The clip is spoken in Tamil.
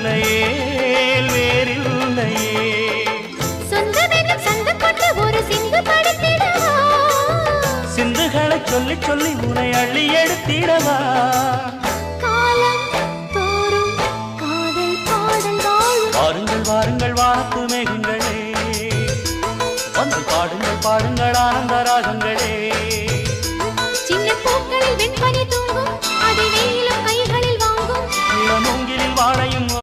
உன்னையே வேறில்லையே சொந்தமெனும் சந்து கொண்டு ஒரு சிந்து படுத்திடவா சிந்துகளை சொல்லி சொல்லி உன்னை அள்ளி எடுத்திடவா